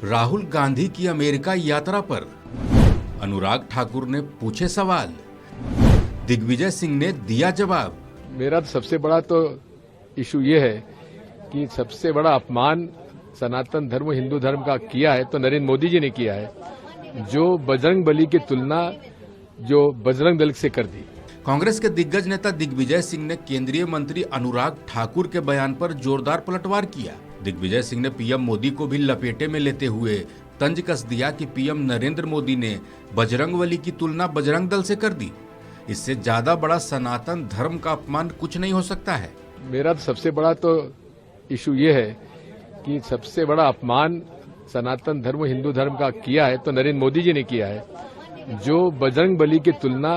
राहुल गांधी की अमेरिका यात्रा पर अनुराग ठाकुर ने पूछे सवाल, दिग्विजय सिंह ने दिया जवाब। मेरा सबसे बड़ा तो इशू ये है कि सबसे बड़ा अपमान सनातन धर्म हिंदू धर्म का किया है तो नरेंद्र मोदी जी ने किया है, जो बजरंग बली की तुलना जो बजरंग दल से कर दी। कांग्रेस के दिग्गज नेता दिग्विजय सिंह ने केंद्रीय मंत्री अनुराग ठाकुर के बयान पर जोरदार पलटवार किया। दिग्विजय सिंह ने पीएम मोदी को भी लपेटे में लेते हुए तंज कस दिया कि पीएम नरेंद्र मोदी ने बजरंगबली की तुलना बजरंग दल से कर दी। इससे ज्यादा बड़ा सनातन धर्म का अपमान कुछ नहीं हो सकता है। मेरा सबसे बड़ा तो इशू ये है कि सबसे बड़ा अपमान सनातन धर्म हिंदू धर्म का किया है तो नरेंद्र मोदी जी ने किया है, जो बजरंग बली की तुलना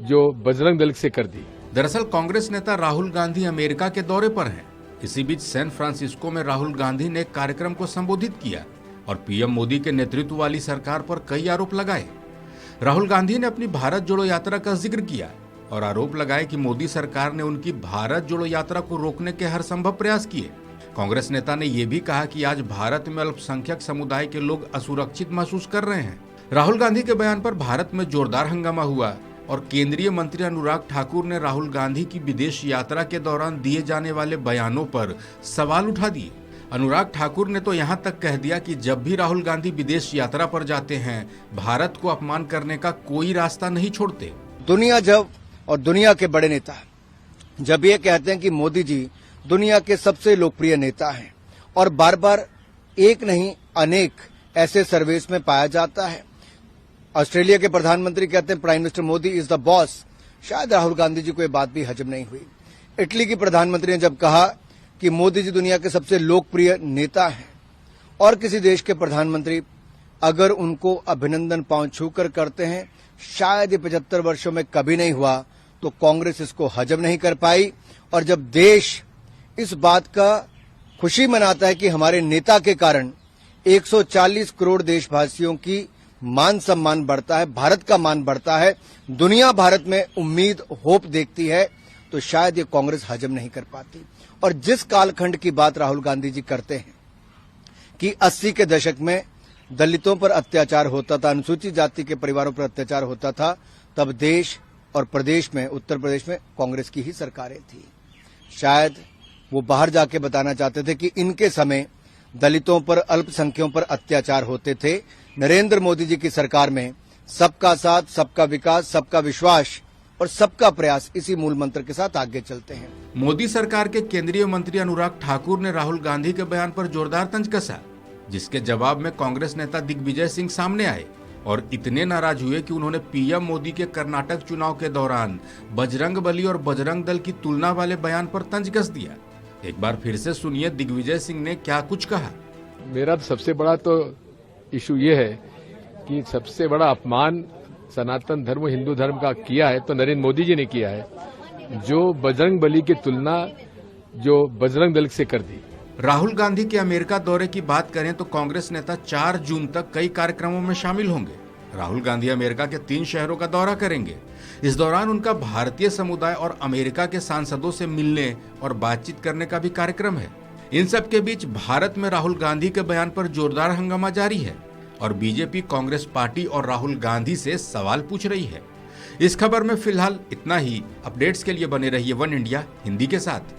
जो बजरंग दल से कर दी। दरअसल कांग्रेस नेता राहुल गांधी अमेरिका के दौरे पर हैं। इसी बीच सैन फ्रांसिस्को में राहुल गांधी ने एक कार्यक्रम को संबोधित किया और पीएम मोदी के नेतृत्व वाली सरकार पर कई आरोप लगाए। राहुल गांधी ने अपनी भारत जोड़ो यात्रा का जिक्र किया और आरोप लगाए कि मोदी सरकार ने उनकी भारत जोड़ो यात्रा को रोकने के हर संभव प्रयास किए। कांग्रेस नेता ने यह भी कहा कि आज भारत में अल्पसंख्यक समुदाय के लोग असुरक्षित महसूस कर रहे हैं। राहुल गांधी के बयान पर भारत में जोरदार हंगामा हुआ और केंद्रीय मंत्री अनुराग ठाकुर ने राहुल गांधी की विदेश यात्रा के दौरान दिए जाने वाले बयानों पर सवाल उठा दिए। अनुराग ठाकुर ने तो यहां तक कह दिया कि जब भी राहुल गांधी विदेश यात्रा पर जाते हैं, भारत को अपमान करने का कोई रास्ता नहीं छोड़ते। दुनिया जब और दुनिया के बड़े नेता जब ये कहते हैं कि मोदी जी दुनिया के सबसे लोकप्रिय नेता हैं और बार बार एक नहीं अनेक ऐसे सर्वेस में पाया जाता है। ऑस्ट्रेलिया के प्रधानमंत्री कहते हैं prime minister Modi is the boss. शायद राहुल गांधी जी को ये बात भी हजम नहीं हुई। इटली की प्रधानमंत्री ने जब कहा कि मोदी जी दुनिया के सबसे लोकप्रिय नेता हैं और किसी देश के प्रधानमंत्री अगर उनको अभिनंदन पांव छूकर करते हैं, शायद ये 75 वर्षों में कभी नहीं हुआ, तो कांग्रेस इसको हजम नहीं कर पाई। और जब देश इस बात का खुशी मनाता है कि हमारे नेता के कारण 140 करोड़ देशवासियों की मान सम्मान बढ़ता है, भारत का मान बढ़ता है, दुनिया भारत में उम्मीद होप देखती है, तो शायद ये कांग्रेस हजम नहीं कर पाती। और जिस कालखंड की बात राहुल गांधी जी करते हैं कि 80 के दशक में दलितों पर अत्याचार होता था, अनुसूचित जाति के परिवारों पर अत्याचार होता था, तब देश और प्रदेश में उत्तर प्रदेश में कांग्रेस की ही सरकारें थी। शायद वो बाहर जाके बताना चाहते थे कि इनके समय दलितों पर अल्पसंख्यकों पर अत्याचार होते थे। नरेंद्र मोदी जी की सरकार में सबका साथ, सबका विकास, सबका विश्वास और सबका प्रयास, इसी मूल मंत्र के साथ आगे चलते हैं। मोदी सरकार के केंद्रीय मंत्री अनुराग ठाकुर ने राहुल गांधी के बयान पर जोरदार तंज कसा, जिसके जवाब में कांग्रेस नेता दिग्विजय सिंह सामने आए और इतने नाराज हुए कि उन्होंने पीएम मोदी के कर्नाटक चुनाव के दौरान बजरंगबली और बजरंग दल की तुलना वाले बयान पर तंज कस दिया। एक बार फिर से सुनिए दिग्विजय सिंह ने क्या कुछ कहा। मेरा सबसे बड़ा तो इशू ये है कि सबसे बड़ा अपमान सनातन धर्म हिंदू धर्म का किया है तो नरेंद्र मोदी जी ने किया है, जो बजरंग बली की तुलना जो बजरंग दल से कर दी। राहुल गांधी के अमेरिका दौरे की बात करें तो कांग्रेस नेता 4 जून तक कई कार्यक्रमों में शामिल होंगे। राहुल गांधी अमेरिका के 3 शहरों का दौरा करेंगे। इस दौरान उनका भारतीय समुदाय और अमेरिका के सांसदों से मिलने और बातचीत करने का भी कार्यक्रम है। इन सब के बीच भारत में राहुल गांधी के बयान पर जोरदार हंगामा जारी है और बीजेपी कांग्रेस पार्टी और राहुल गांधी से सवाल पूछ रही है। इस खबर में फिलहाल इतना ही। अपडेट्स के लिए बने रहिए वन इंडिया हिंदी के साथ।